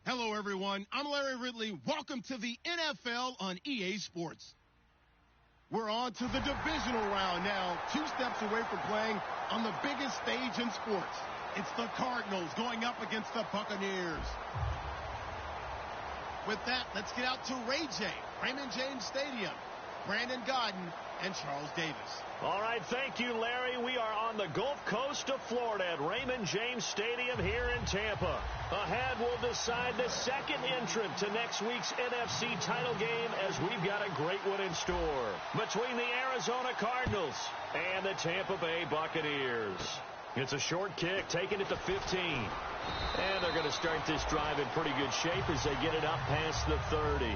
Hello, everyone. I'm Larry Ridley. Welcome to the NFL on EA Sports. We're on to the divisional round now, 2 steps away from playing on the biggest stage in sports. It's the Cardinals going up against the Buccaneers. With that, let's get out to Ray J, Raymond James Stadium, Brandon Godden, and Charles Davis. All right, thank you, Larry. We are on the Gulf Coast of Florida at Raymond James Stadium here in Tampa. Ahead, we'll decide the second entrant to next week's NFC title game as we've got a great one in store between the Arizona Cardinals and the Tampa Bay Buccaneers. It's a short kick, taking it to 15. And they're going to start this drive in pretty good shape as they get it up past the 30.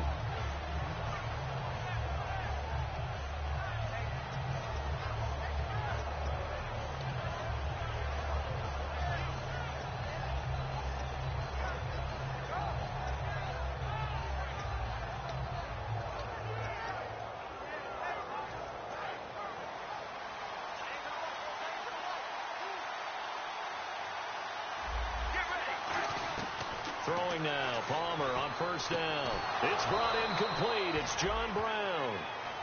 Throwing now, Palmer on first down. It's brought in complete. It's John Brown.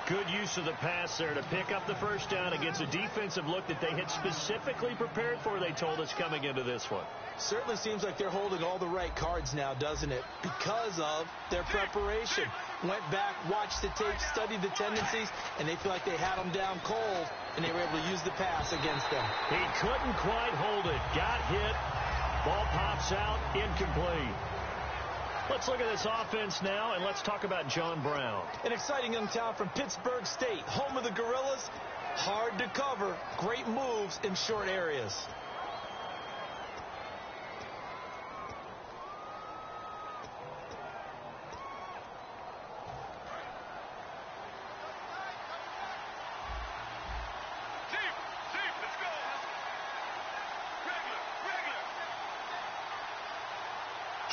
Good use of the pass there to pick up the first down against a defensive look that they had specifically prepared for, they told us, coming into this one. Certainly seems like they're holding all the right cards now, doesn't it? Because of their preparation. Went back, watched the tape, studied the tendencies, and they feel like they had them down cold, and they were able to use the pass against them. He couldn't quite hold it. Got hit. Ball pops out, incomplete. Let's look at this offense now, and let's talk about John Brown. An exciting young talent from Pittsburgh State, home of the Gorillas. Hard to cover, great moves in short areas.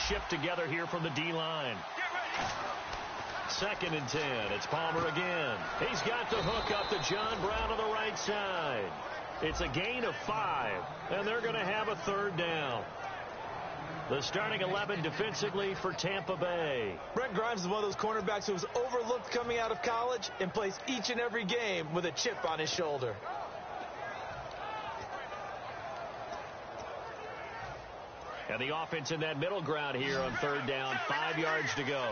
Shift together here from the D-line. 2nd and 10. It's Palmer again. He's got the hook up to John Brown on the right side. It's a gain of 5, and they're going to have a 3rd down. The starting 11 defensively for Tampa Bay. Brent Grimes is one of those cornerbacks who was overlooked coming out of college and plays each and every game with a chip on his shoulder. And the offense in that middle ground here on 3rd down. 5 yards to go.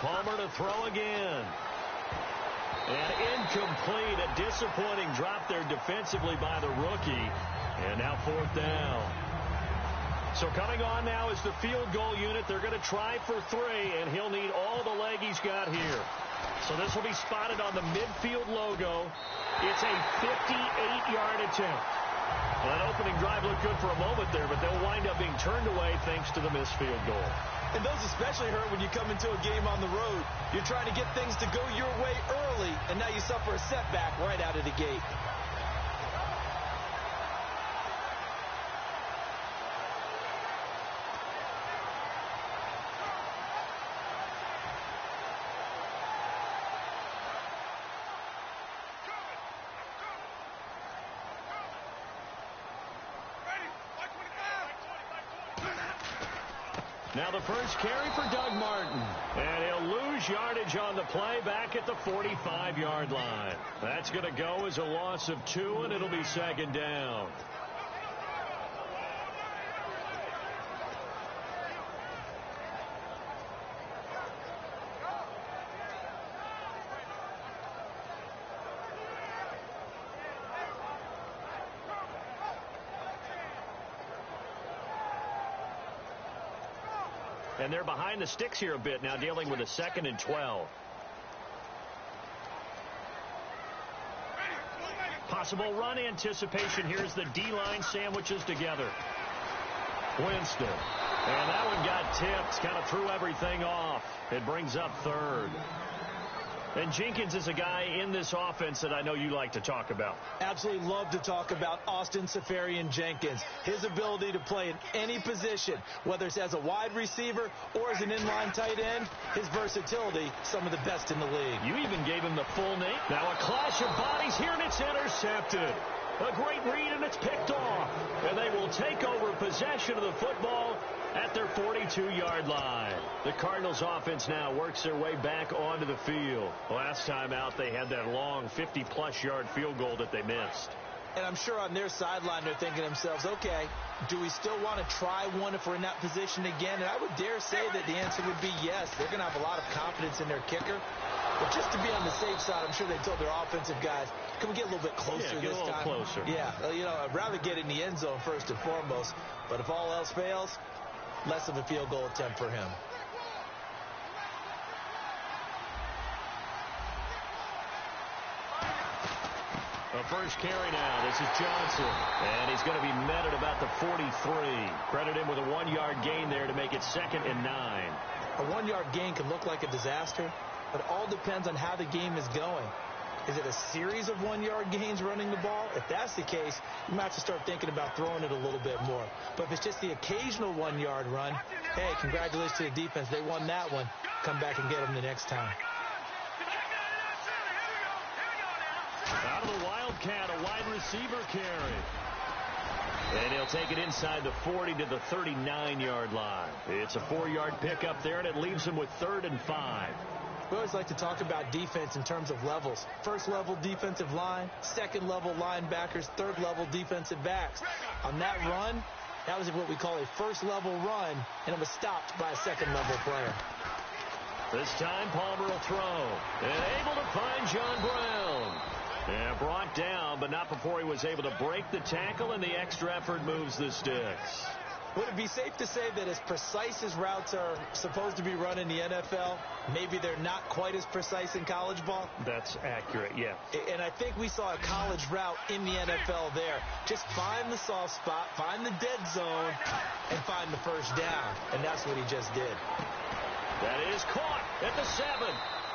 Palmer to throw again. And incomplete. A disappointing drop there defensively by the rookie. And now 4th down. So coming on now is the field goal unit. They're going to try for 3, and he'll need all the leg he's got here. So this will be spotted on the midfield logo. It's a 58-yard attempt. Well, that opening drive looked good for a moment there, but they'll wind up being turned away thanks to the missed field goal. And those especially hurt when you come into a game on the road. You're trying to get things to go your way early, and now you suffer a setback right out of the gate. Now the first carry for Doug Martin. And he'll lose yardage on the play back at the 45-yard line. That's going to go as a loss of 2, and it'll be 2nd down. And they're behind the sticks here a bit now, dealing with a 2nd and 12. Possible run anticipation. Here's the D-line sandwiches together. Winston. And that one got tipped. Kind of threw everything off. It brings up 3rd. And Jenkins is a guy in this offense that I know you like to talk about. Absolutely love to talk about Austin Seferian-Jenkins. His ability to play in any position, whether it's as a wide receiver or as an inline tight end, his versatility, some of the best in the league. You even gave him the full name. Now a clash of bodies here, and it's intercepted. A great read, and it's picked off. And they will take over possession of the football at their 42-yard line. The Cardinals offense now works their way back onto the field. Last time out, they had that long 50-plus yard field goal that they missed. And I'm sure on their sideline they're thinking to themselves, okay, do we still want to try one if we're in that position again? And I would dare say that the answer would be yes. They're going to have a lot of confidence in their kicker. But just to be on the safe side, I'm sure they told their offensive guys, can we get a little bit closer this time? Closer. Yeah, I'd rather get in the end zone first and foremost. But if all else fails, less of a field goal attempt for him. The first carry now. This is Johnson. And he's going to be met at about the 43. Credit him with a 1-yard gain there to make it 2nd and 9. A 1-yard gain can look like a disaster, but it all depends on how the game is going. Is it a series of 1-yard gains running the ball? If that's the case, you might have to start thinking about throwing it a little bit more. But if it's just the occasional 1-yard run, hey, congratulations to the defense. They won that one. Come back and get them the next time. Out of the Wildcat, a wide receiver carry. And he'll take it inside the 40 to the 39-yard line. It's a 4-yard pickup there, and it leaves him with 3rd and 5. We always like to talk about defense in terms of levels. First level defensive line, second level linebackers, third level defensive backs. On that run, that was what we call a first level run, and it was stopped by a second level player. This time Palmer will throw. And able to find John Brown. And brought down, but not before he was able to break the tackle, and the extra effort moves the sticks. Would it be safe to say that as precise as routes are supposed to be run in the NFL, maybe they're not quite as precise in college ball? That's accurate, yeah. And I think we saw a college route in the NFL there. Just find the soft spot, find the dead zone, and find the first down. And that's what he just did. That is caught at the 7.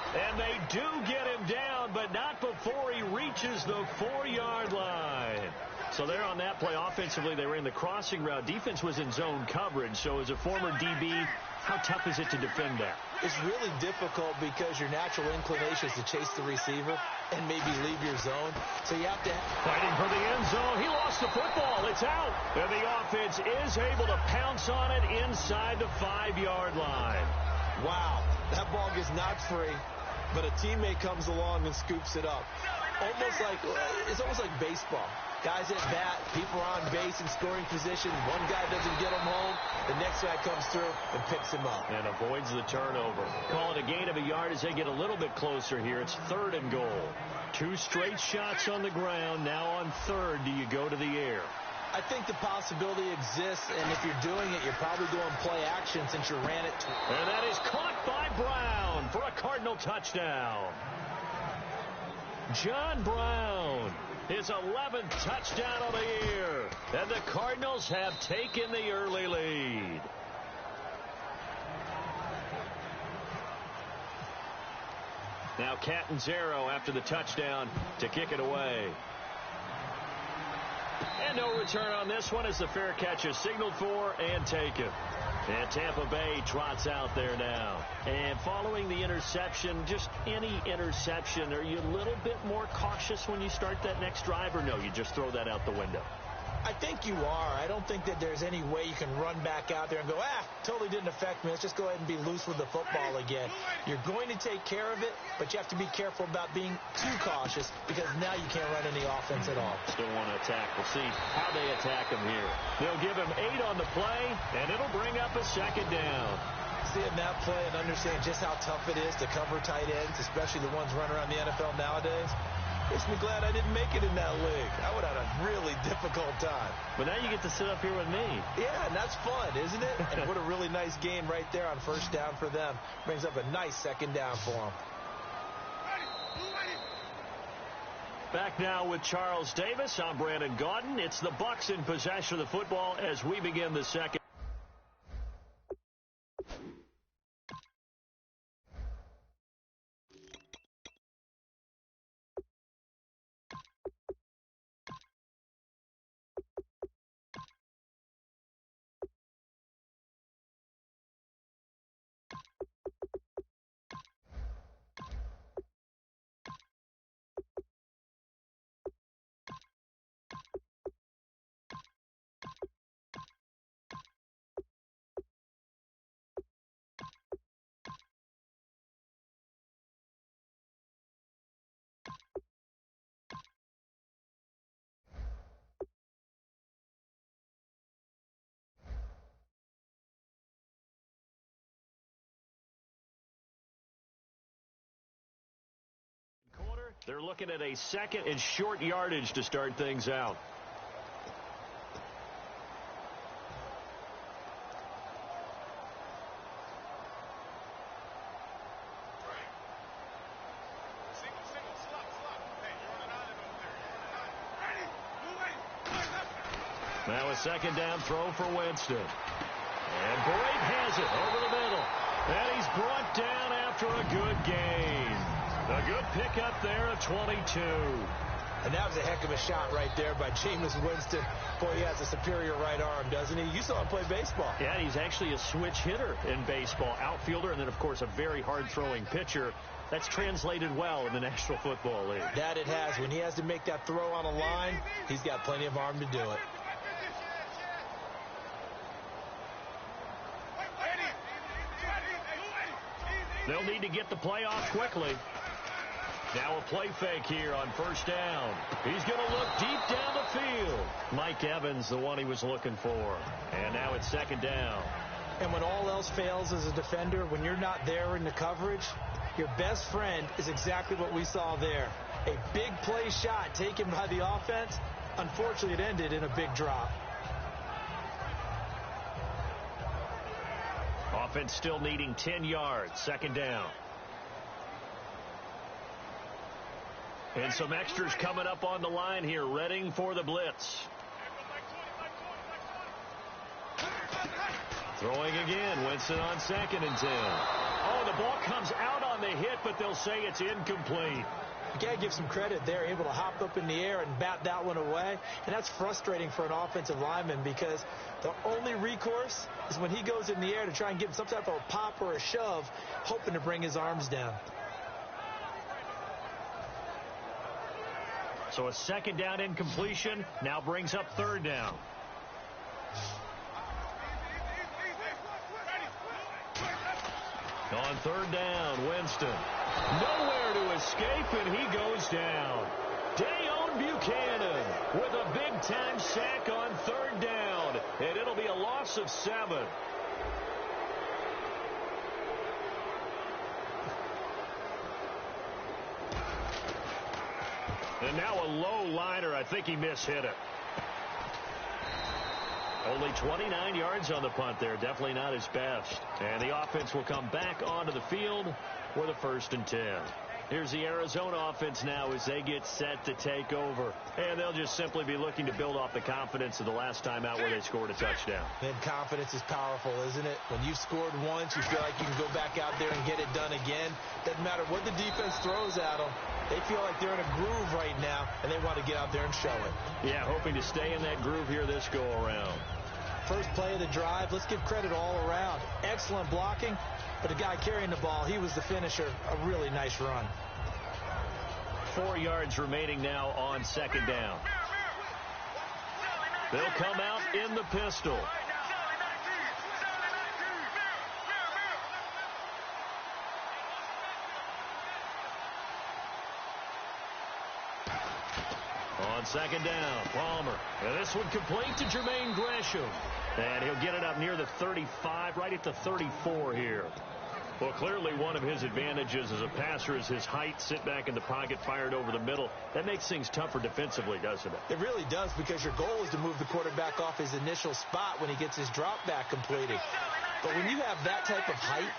And they do get him down, but not before he reaches the 4-yard line. So there on that play, offensively, they were in the crossing route. Defense was in zone coverage. So as a former DB, how tough is it to defend that? It's really difficult because your natural inclination is to chase the receiver and maybe leave your zone. So you have to... Fighting for the end zone. He lost the football. It's out. And the offense is able to pounce on it inside the 5-yard line. Wow, that ball gets knocked free, but a teammate comes along and scoops it up. It's almost like baseball. Guys at bat, people are on base in scoring position. One guy doesn't get him home. The next guy comes through and picks him up. And avoids the turnover. Call it a gain of a yard as they get a little bit closer here. It's 3rd and goal. 2 straight shots on the ground. Now on 3rd, do you go to the air? I think the possibility exists, and if you're doing it, you're probably going play action since you ran it. And that is caught by Brown for a Cardinal touchdown. John Brown, his 11th touchdown of the year. And the Cardinals have taken the early lead. Now Catanzaro after the touchdown to kick it away. And no return on this one as the fair catch is signaled for and taken. And Tampa Bay trots out there now. And following the interception, just any interception, are you a little bit more cautious when you start that next drive, or no, you just throw that out the window? I think you are. I don't think that there's any way you can run back out there and go, totally didn't affect me. Let's just go ahead and be loose with the football again. You're going to take care of it, but you have to be careful about being too cautious because now you can't run any offense at all. Still want to attack. We'll see how they attack him here. They'll give him 8 on the play, and it'll bring up a 2nd down. Seeing that play and understanding just how tough it is to cover tight ends, especially the ones running around the NFL nowadays, makes me glad I didn't make it in that league. I would have had a really difficult time. But now you get to sit up here with me. Yeah, and that's fun, isn't it? And what a really nice game right there on first down for them. Brings up a nice 2nd down for them. Back now with Charles Davis. I'm Brandon Gaudin. It's the Bucs in possession of the football as we begin the second. They're looking at a second and short yardage to start things out. Now a second down throw for Winston. And Boyd has it over the middle. And he's brought down after a good gain. A good pickup there of 22. And that was a heck of a shot right there by Jameis Winston. Boy, he has a superior right arm, doesn't he? You saw him play baseball. Yeah, he's actually a switch hitter in baseball. Outfielder, and then, of course, a very hard-throwing pitcher. That's translated well in the National Football League. That it has. When he has to make that throw on a line, he's got plenty of arm to do it. They'll need to get the play off quickly. Now a play fake here on first down. He's going to look deep down the field. Mike Evans, the one he was looking for. And now it's second down. And when all else fails as a defender, when you're not there in the coverage, your best friend is exactly what we saw there. A big play shot taken by the offense. Unfortunately, it ended in a big drop. Offense still needing 10 yards. Second down. And some extras coming up on the line here, readying for the blitz. Throwing again. Winston on 2nd and 10. Oh, the ball comes out on the hit, but they'll say it's incomplete. You got to give some credit there, able to hop up in the air and bat that one away. And that's frustrating for an offensive lineman because the only recourse is when he goes in the air to try and give him some type of a pop or a shove, hoping to bring his arms down. So a second down incompletion now brings up third down. On third down, Winston. Nowhere to escape, and he goes down. Dayon Buchanan with a big-time sack on third down, and it'll be a loss of 7. And now a low liner. I think he mishit it. Only 29 yards on the punt there. Definitely not his best. And the offense will come back onto the field for the 1st and 10. Here's the Arizona offense now as they get set to take over. And they'll just simply be looking to build off the confidence of the last time out where they scored a touchdown. And confidence is powerful, isn't it? When you've scored once, you feel like you can go back out there and get it done again. Doesn't matter what the defense throws at them. They feel like they're in a groove right now, and they want to get out there and show it. Yeah, hoping to stay in that groove here this go-around. First play of the drive, let's give credit all around. Excellent blocking, but the guy carrying the ball, he was the finisher. A really nice run. 4 yards remaining now on second down. They'll come out in the pistol. On second down, Palmer. And this one complete to Jermaine Gresham. And he'll get it up near the 35, right at the 34 here. Well, clearly one of his advantages as a passer is his height, sit back in the pocket, fired over the middle. That makes things tougher defensively, doesn't it? It really does, because your goal is to move the quarterback off his initial spot when he gets his drop back completed. But when you have that type of height,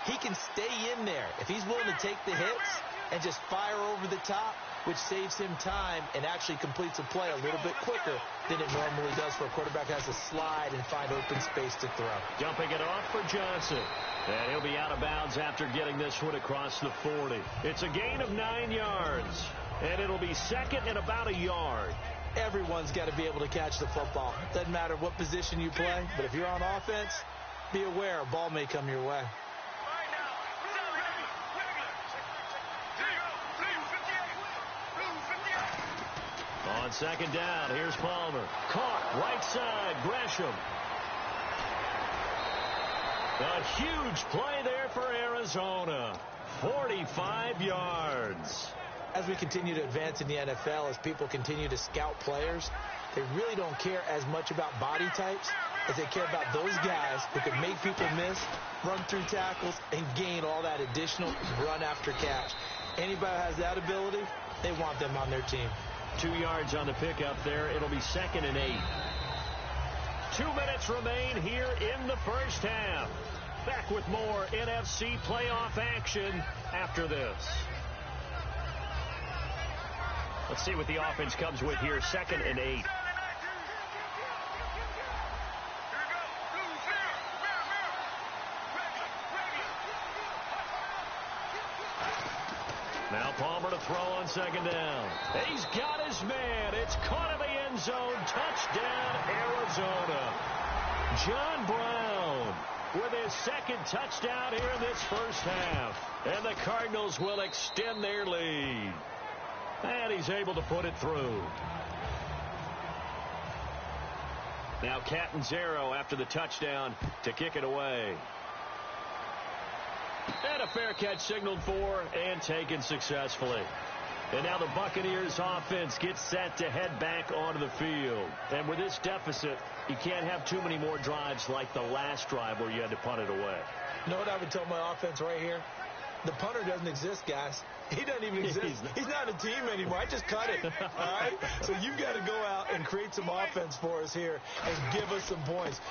he can stay in there. If he's willing to take the hits and just fire over the top, which saves him time and actually completes a play a little bit quicker than it normally does for a quarterback who has to slide and find open space to throw. Dumping it off for Johnson. And he'll be out of bounds after getting this one across the 40. It's a gain of 9 yards. And it'll be second and about a yard. Everyone's got to be able to catch the football. Doesn't matter what position you play, but if you're on offense, be aware a ball may come your way. On second down, here's Palmer. Caught, right side, Gresham. A huge play there for Arizona. 45 yards. As we continue to advance in the NFL, as people continue to scout players, they really don't care as much about body types as they care about those guys who can make people miss, run through tackles, and gain all that additional run after catch. Anybody who has that ability, They want them on their team. 2 yards on the pickup there. It'll be 2nd and 8. 2 minutes remain here in the first half. Back with more NFC playoff action after this. Let's see what the offense comes with here. 2nd and 8. Now Palmer to throw on 2nd down. He's got his man. It's caught in the end zone. Touchdown, Arizona. John Brown with his 2nd touchdown here in this first half. And the Cardinals will extend their lead. And he's able to put it through. Now Catanzaro after the touchdown to kick it away. And a fair catch signaled for and taken successfully. And now the Buccaneers offense gets set to head back onto the field. And with this deficit, you can't have too many more drives like the last drive where you had to punt it away. You know what I would tell my offense right here? The punter doesn't exist, guys. He doesn't even exist. He's not a team anymore. I just cut it. All right? So you've got to go out and create some offense for us here and give us some points.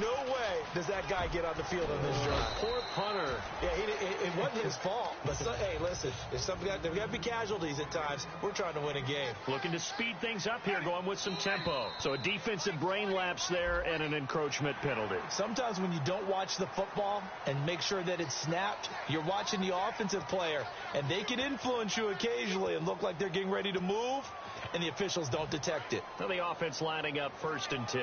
No way does that guy get on the field on this drive. Poor punter. Yeah, it wasn't his fault. But, hey, listen, if there's got to be casualties at times. We're trying to win a game. Looking to speed things up here, going with some tempo. So a defensive brain lapse there and an encroachment penalty. Sometimes when you don't watch the football and make sure that it's snapped, you're watching the offensive player, and they can influence you occasionally and look like they're getting ready to move, and the officials don't detect it. Now the offense lining up 1st and 10.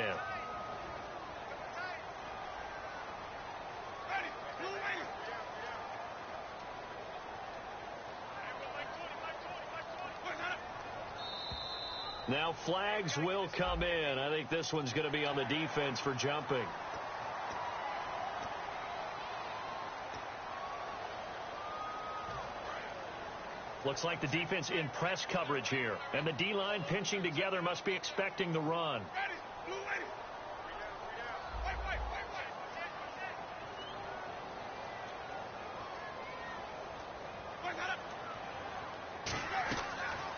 Now flags will come in. I think this one's going to be on the defense for jumping. Looks like the defense in press coverage here. And the D-line pinching together must be expecting the run.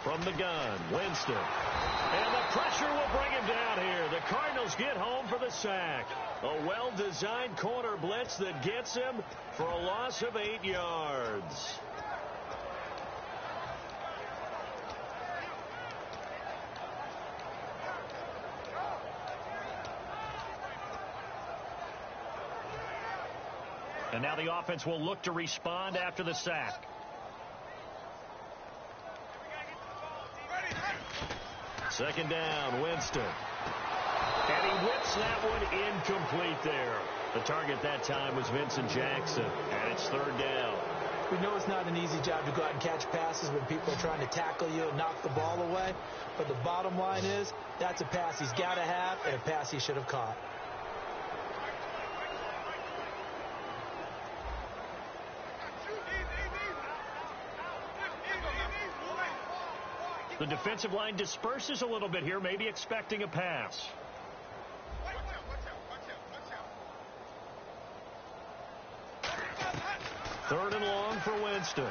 From the gun, Winston. And the pressure will bring him down here. The Cardinals get home for the sack. A well-designed corner blitz that gets him for a loss of 8 yards. And now the offense will look to respond after the sack. Second down, Winston. And he whips that one incomplete there. The target that time was Vincent Jackson. And it's 3rd down. We know it's not an easy job to go out and catch passes when people are trying to tackle you and knock the ball away. But the bottom line is, that's a pass he's got to have and a pass he should have caught. The defensive line disperses a little bit here, maybe expecting a pass. Third and long for Winston.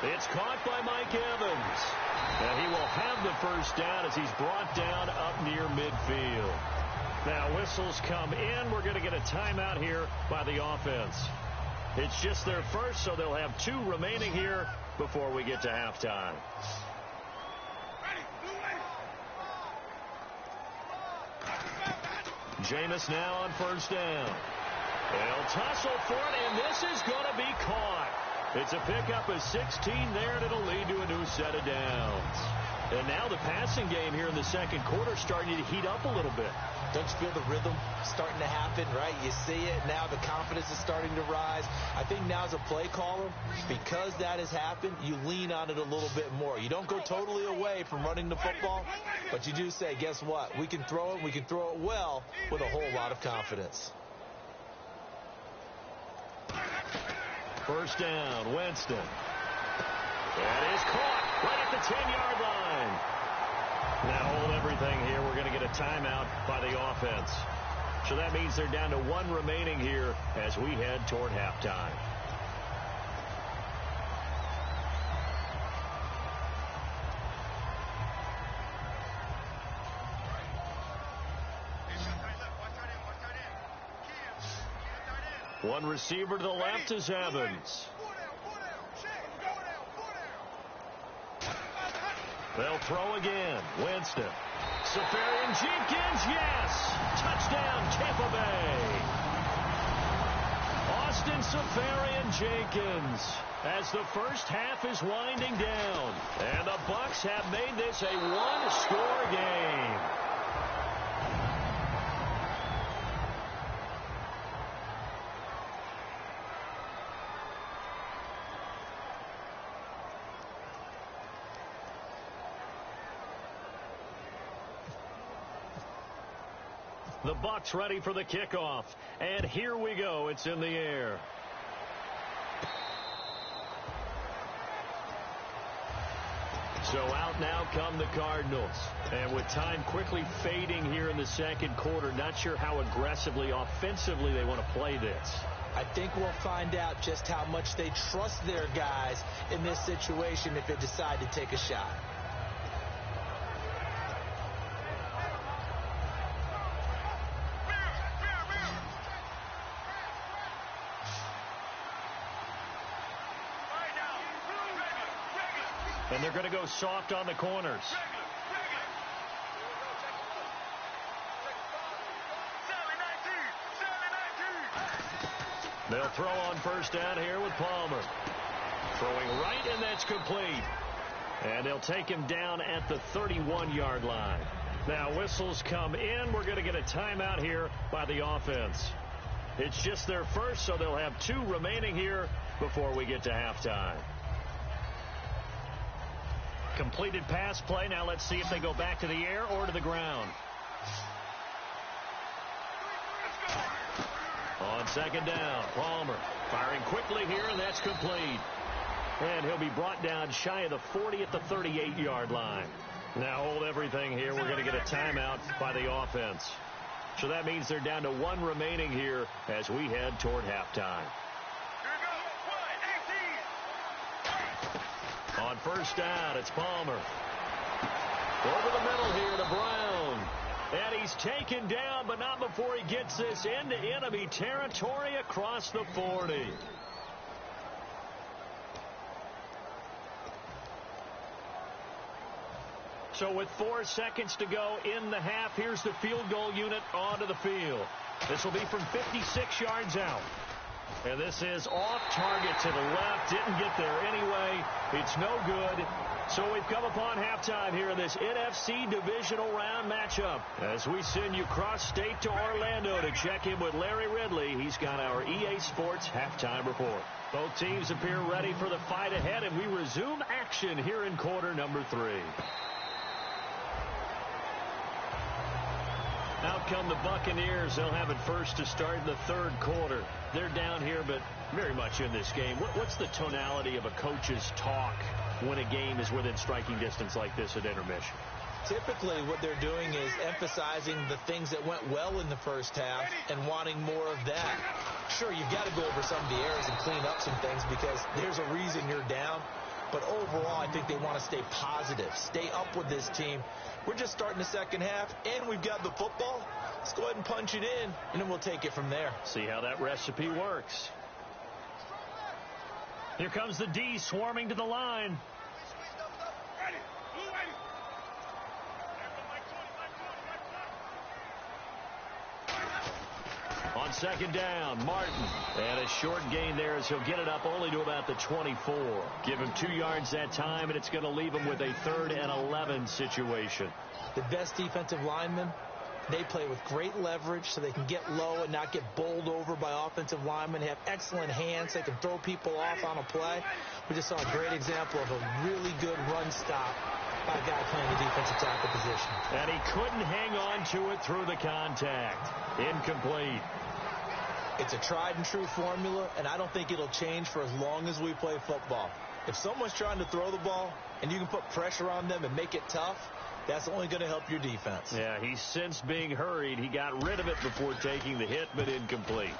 It's caught by Mike Evans. And he will have the first down as he's brought down up near midfield. Now whistles come in. We're going to get a timeout here by the offense. It's just their first, so they'll have 2 remaining here before we get to halftime. Jameis now on 1st down. They'll tussle for it, and this is going to be caught. It's a pickup of 16 there, and it'll lead to a new set of downs. And now the passing game here in the second quarter starting to heat up a little bit. Don't you feel the rhythm starting to happen, right? You see it. Now the confidence is starting to rise. I think now as a play caller, because that has happened, you lean on it a little bit more. You don't go totally away from running the football, but you do say, guess what? We can throw it. We can throw it well with a whole lot of confidence. First down, Winston. That is caught right at the 10-yard line. Now hold everything here. We're going to get a timeout by the offense. So that means they're down to 1 remaining here as we head toward halftime. One receiver to the left is Evans. They'll throw again. Winston. Safarian-Jenkins, yes! Touchdown, Tampa Bay. Austin Safarian-Jenkins as the first half is winding down. And the Bucs have made this a one-score game. The Bucs ready for the kickoff. And here we go. It's in the air. So out now come the Cardinals. And with time quickly fading here in the second quarter, not sure how aggressively, offensively they want to play this. I think we'll find out just how much they trust their guys in this situation if they decide to take a shot. And they're going to go soft on the corners. They'll throw on first down here with Palmer. Throwing right, and that's complete. And they'll take him down at the 31-yard line. Now whistles come in. We're going to get a timeout here by the offense. It's just their first, so they'll have 2 remaining here before we get to halftime. Completed pass play. Now let's see if they go back to the air or to the ground. On second down, Palmer firing quickly here, and that's complete. And he'll be brought down shy of the 40 at the 38-yard line. Now hold everything here. We're going to get a timeout by the offense. So that means they're down to 1 remaining here as we head toward halftime. On first down, it's Palmer. Over the middle here to Brown. And he's taken down, but not before he gets this into enemy territory across the 40. So with 4 seconds to go in the half, here's the field goal unit onto the field. This will be from 56 yards out. And this is off target to the left. Didn't get there anyway. It's no good. So we've come upon halftime here in this NFC divisional round matchup. As we send you cross-state to Orlando to check in with Larry Ridley. He's got our EA Sports halftime report. Both teams appear ready for the fight ahead, and we resume action here in quarter number 3. Out come the Buccaneers. They'll have it first to start in the third quarter. They're down here, but very much in this game. What's the tonality of a coach's talk when a game is within striking distance like this at intermission? Typically, what they're doing is emphasizing the things that went well in the first half and wanting more of that. Sure, you've got to go over some of the errors and clean up some things because there's a reason you're down. But overall, I think they want to stay positive, stay up with this team. We're just starting the second half, and we've got the football. Let's go ahead and punch it in, and then we'll take it from there. See how that recipe works. Here comes the D swarming to the line. On second down, Martin. And a short gain there as he'll get it up only to about the 24. Give him 2 yards that time, and it's going to leave him with a 3rd and 11 situation. The best defensive linemen, they play with great leverage so they can get low and not get bowled over by offensive linemen. They have excellent hands. They can throw people off on a play. We just saw a great example of a really good run stop by a guy playing the defensive tackle position. And he couldn't hang on to it through the contact. Incomplete. It's a tried and true formula, and I don't think it'll change for as long as we play football. If someone's trying to throw the ball and you can put pressure on them and make it tough, that's only going to help your defense. Yeah, he's since being hurried. He got rid of it before taking the hit, but incomplete.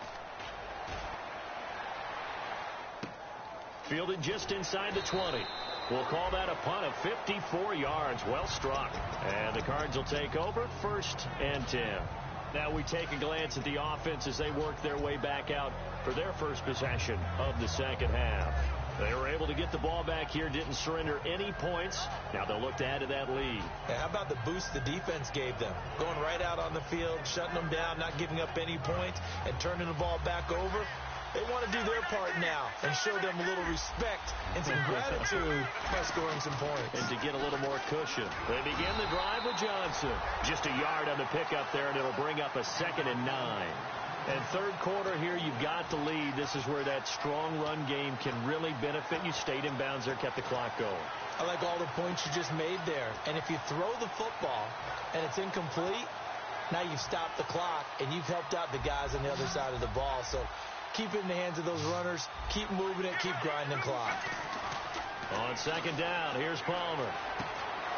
Fielded just inside the 20. We'll call that a punt of 54 yards. Well struck. And the Cards will take over 1st and 10. Now we take a glance at the offense as they work their way back out for their first possession of the second half. They were able to get the ball back here, didn't surrender any points. Now they'll look to add to that lead. Yeah, how about the boost the defense gave them? Going right out on the field, shutting them down, not giving up any points, and turning the ball back over. They want to do their part now and show them a little respect and some gratitude by scoring some points. And to get a little more cushion. They begin the drive with Johnson. Just a yard on the pickup there, and it'll bring up a 2nd and 9. And third quarter here, you've got the lead. This is where that strong run game can really benefit you. Stayed in bounds there, kept the clock going. I like all the points you just made there. And if you throw the football and it's incomplete, now you've stopped the clock and you've helped out the guys on the other side of the ball. So keep it in the hands of those runners. Keep moving it. Keep grinding clock. On second down, here's Palmer.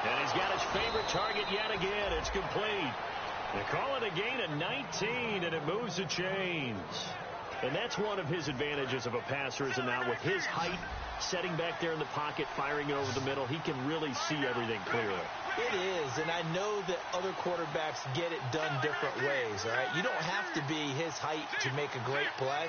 And he's got his favorite target yet again. It's complete. They call it a gain of 19, and it moves the chains. And that's one of his advantages of a passer, is now with his height, setting back there in the pocket, firing it over the middle, he can really see everything clearly. It is, and I know that other quarterbacks get it done different ways, all right? You don't have to be his height to make a great play.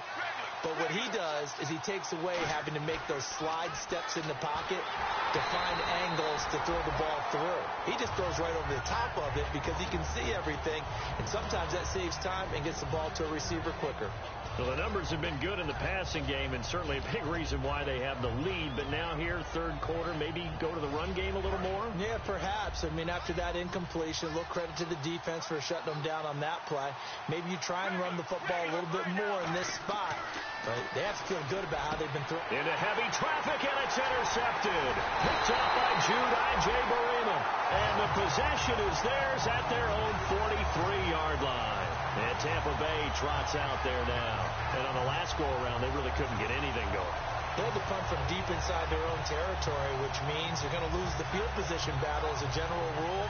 But what he does is he takes away having to make those slide steps in the pocket to find angles to throw the ball through. He just throws right over the top of it because he can see everything, and sometimes that saves time and gets the ball to a receiver quicker. Well, the numbers have been good in the passing game, and certainly a big reason why they have the lead. But now here, third quarter, maybe go to the run game a little more? Yeah, perhaps. I mean, after that incompletion, a little credit to the defense for shutting them down on that play. Maybe you try and run the football a little bit more in this spot. But they have to feel good about how they've been throwing. Into heavy traffic, and it's intercepted. Picked off by Jude I.J. Barima. And the possession is theirs at their own 43-yard line. And Tampa Bay trots out there now. And on the last go-around, they really couldn't get anything going. They had to punt from deep inside their own territory, which means they're going to lose the field position battle as a general rule.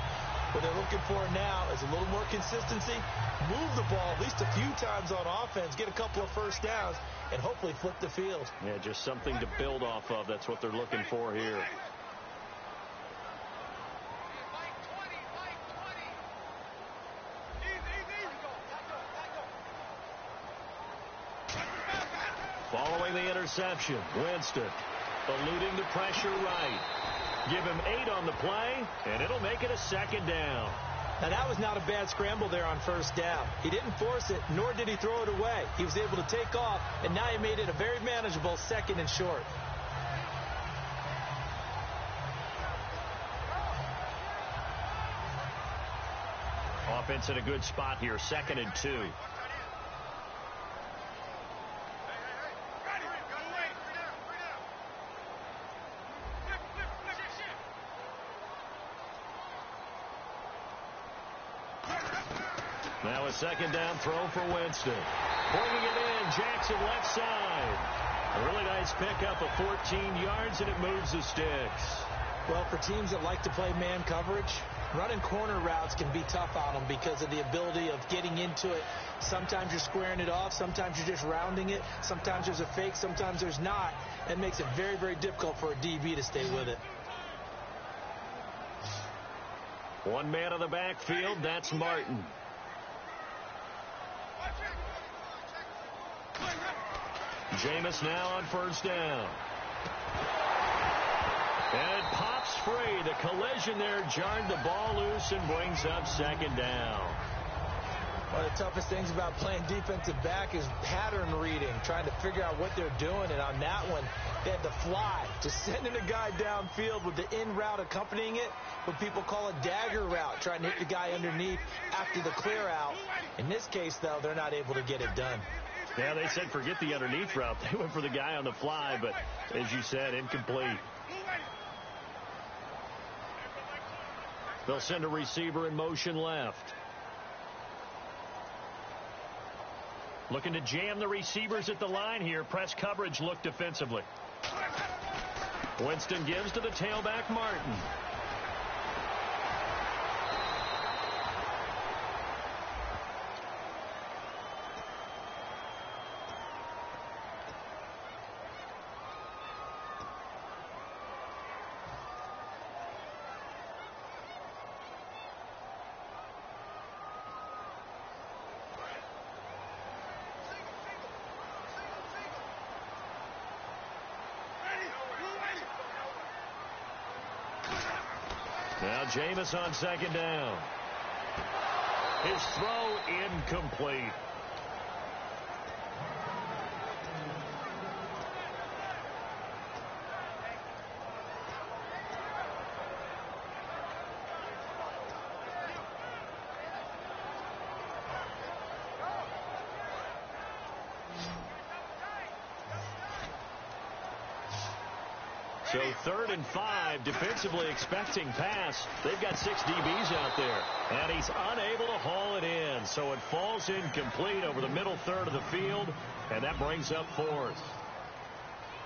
What they're looking for now is a little more consistency, move the ball at least a few times on offense, get a couple of first downs, and hopefully flip the field. Yeah, just something to build off of. That's what they're looking for here. Following the interception, Winston eluding the pressure right. Give him 8 on the play, and it'll make it a 2nd down. Now, that was not a bad scramble there on first down. He didn't force it, nor did he throw it away. He was able to take off, and now he made it a very manageable 2nd and short. Offense in a good spot here, 2nd and 2. Now a 2nd down throw for Winston. Bringing it in, Jackson left side. A really nice pickup of 14 yards, and it moves the sticks. Well, for teams that like to play man coverage, running corner routes can be tough on them because of the ability of getting into it. Sometimes you're squaring it off. Sometimes you're just rounding it. Sometimes there's a fake. Sometimes there's not. That makes it very, very difficult for a DB to stay with it. One man on the backfield, that's Martin. Jameis now on first down. And it pops free. The collision there jarred the ball loose and brings up 2nd down. One of the toughest things about playing defensive back is pattern reading, trying to figure out what they're doing. And on that one, they had to fly, just sending a guy downfield with the in route accompanying it, what people call a dagger route, trying to hit the guy underneath after the clear out. In this case, though, they're not able to get it done. Yeah, they said forget the underneath route. They went for the guy on the fly, but as you said, incomplete. They'll send a receiver in motion left. Looking to jam the receivers at the line here. Press coverage look defensively. Winston gives to the tailback, Martin. Now Jameis on second down. His throw incomplete. So 3rd and 5, defensively expecting pass. They've got 6 DBs out there, and he's unable to haul it in. So it falls incomplete over the middle third of the field, and that brings up 4th.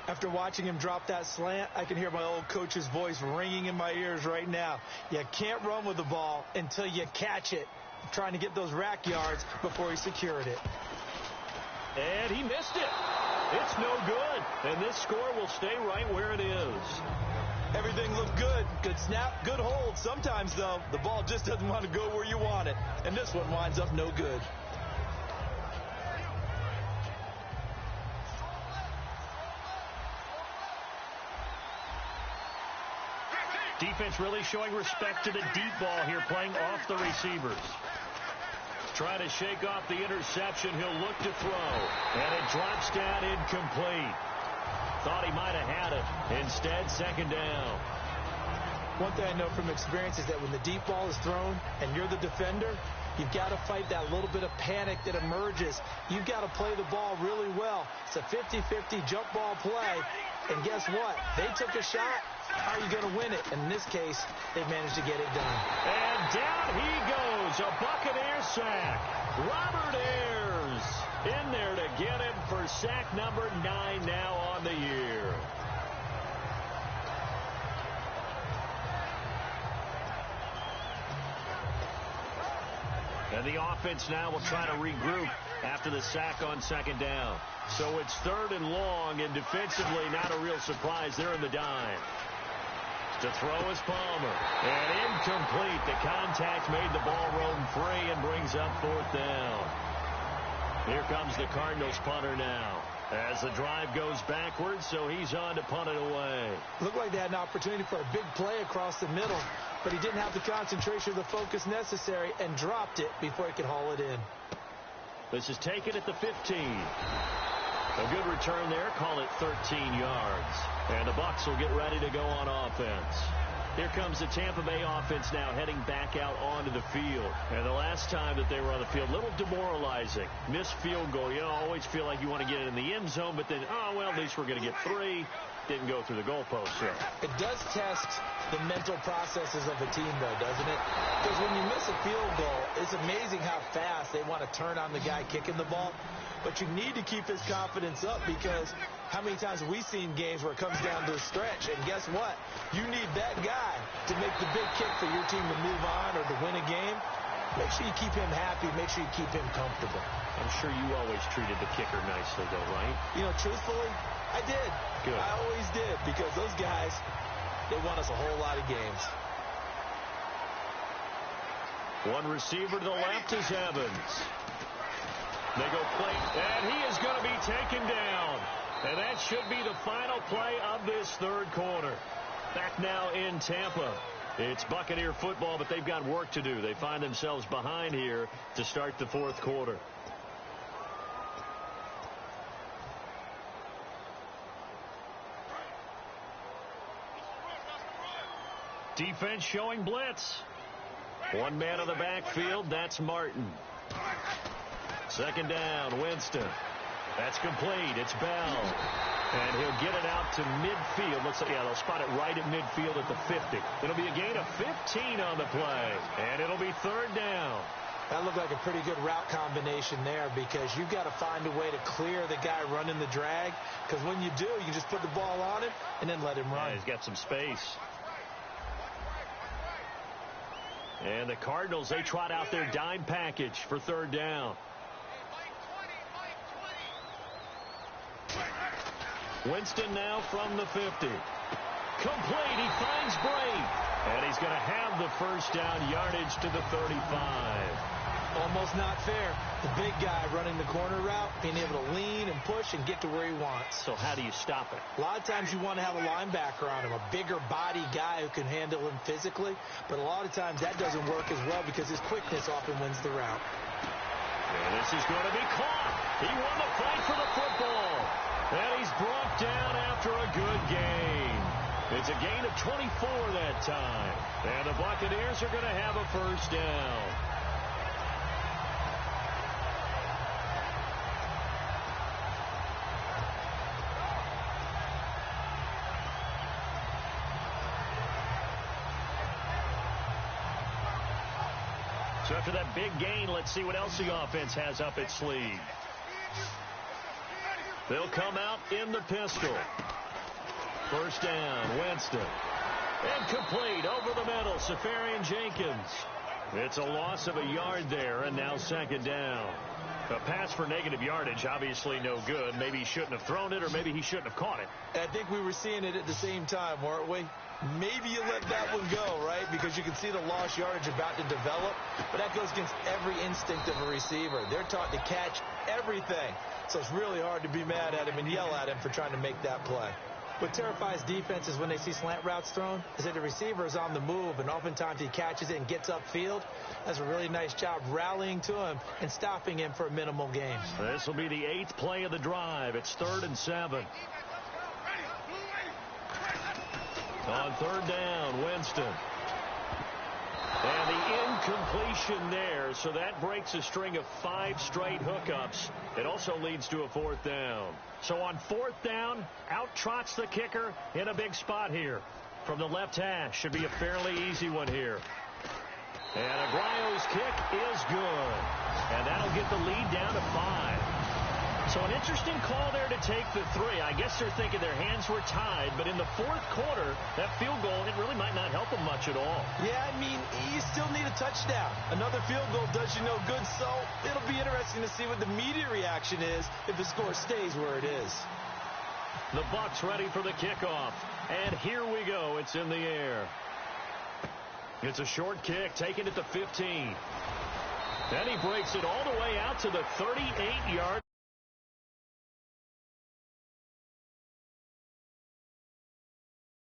After watching him drop that slant, I can hear my old coach's voice ringing in my ears right now. You can't run with the ball until you catch it. Trying to get those rack yards before he secured it. And he missed it. It's no good. And this score will stay right where it is. Everything looked good. Good snap, good hold. Sometimes, though, the ball just doesn't want to go where you want it. And this one winds up no good. Defense really showing respect to the deep ball here, playing off the receivers. Trying to shake off the interception. He'll look to throw. And it drops down incomplete. Thought he might have had it. Instead, second down. One thing I know from experience is that when the deep ball is thrown and you're the defender, you've got to fight that little bit of panic that emerges. You've got to play the ball really well. It's a 50-50 jump ball play. And guess what? They took a shot. How are you going to win it? And in this case, they managed to get it done. And down he goes. A Buccaneer sack. Robert Ayers in there to get him for sack number 9 now on the year. And the offense now will try to regroup after the sack on second down. So it's 3rd and long, and defensively not a real surprise. They're in the dime. To throw is Palmer. And incomplete. The contact made the ball roam free and brings up 4th down. Here comes the Cardinals punter now. As the drive goes backwards, so he's on to punt it away. Looked like they had an opportunity for a big play across the middle, but he didn't have the concentration or the focus necessary and dropped it before he could haul it in. This is taken at the 15. A good return there. Call it 13 yards. And the Bucs will get ready to go on offense. Here comes the Tampa Bay offense now heading back out onto the field. And the last time that they were on the field, a little demoralizing. Missed field goal. You always feel like you want to get it in the end zone, but then, oh, well, at least we're going to get 3. Didn't go through the goalpost. So it does test the mental processes of a team, though, doesn't it? Because when you miss a field goal, it's amazing how fast they want to turn on the guy kicking the ball. But you need to keep his confidence up, because how many times have we seen games where it comes down to a stretch? And guess what? You need that guy to make the big kick for your team to move on or to win a game. Make sure you keep him happy. Make sure you keep him comfortable. I'm sure you always treated the kicker nicely, though, right? You know, truthfully, I did. Good. I always did, because those guys, they won us a whole lot of games. One receiver to the left is Evans. They go play, and he is going to be taken down. And that should be the final play of this 3rd quarter. Back now in Tampa. It's Buccaneer football, but they've got work to do. They find themselves behind here to start the 4th quarter. Defense showing blitz. One man on the backfield, that's Martin. Second down, Winston. That's complete. It's Bell. And he'll get it out to midfield. Looks like, yeah, they'll spot it right at midfield at the 50. It'll be a gain of 15 on the play. And it'll be 3rd down. That looked like a pretty good route combination there, because you've got to find a way to clear the guy running the drag. Because when you do, you just put the ball on him and then let him run. Yeah, he's got some space. And the Cardinals, they trot out their dime package for 3rd down. Winston now from the 50. Complete. He finds Bray. And he's going to have the first down, yardage to the 35. Almost not fair. The big guy running the corner route, being able to lean and push and get to where he wants. So how do you stop it? A lot of times you want to have a linebacker on him, a bigger body guy who can handle him physically. But a lot of times that doesn't work as well because his quickness often wins the route. And this is going to be caught. He won the fight for the football. And he's brought down after a good gain. It's a gain of 24 that time. And the Buccaneers are going to have a first down. So after that big gain, let's see what else the offense has up its sleeve. They'll come out in the pistol. First down, Winston. Incomplete over the middle, Safarian Jenkins. It's a loss of a yard there, and now second down. A pass for negative yardage, obviously no good. Maybe he shouldn't have thrown it, or maybe he shouldn't have caught it. I think we were seeing it at the same time, weren't we? Maybe you let that one go, right? Because you can see the lost yardage about to develop. But that goes against every instinct of a receiver. They're taught to catch everything. So it's really hard to be mad at him and yell at him for trying to make that play. What terrifies defenses when they see slant routes thrown is that the receiver is on the move, and oftentimes he catches it and gets upfield. Does a really nice job rallying to him and stopping him for a minimal gain. This will be the 8th play of the drive. It's 3rd and 7. On 3rd down, Winston. And the incompletion there, so that breaks a string of 5 straight hookups. It also leads to a 4th down. So on 4th down, out trots the kicker in a big spot here. From the left hash, should be a fairly easy one here. And Aguayo's kick is good. And that'll get the lead down to 5. So an interesting call there to take the 3. I guess they're thinking their hands were tied, but in the 4th quarter, that field goal, it really might not help them much at all. Yeah, I mean, you still need a touchdown. Another field goal does you no good, so it'll be interesting to see what the media reaction is if the score stays where it is. The Bucs ready for the kickoff, and here we go. It's in the air. It's a short kick, taken at the 15. Then he breaks it all the way out to the 38-yard.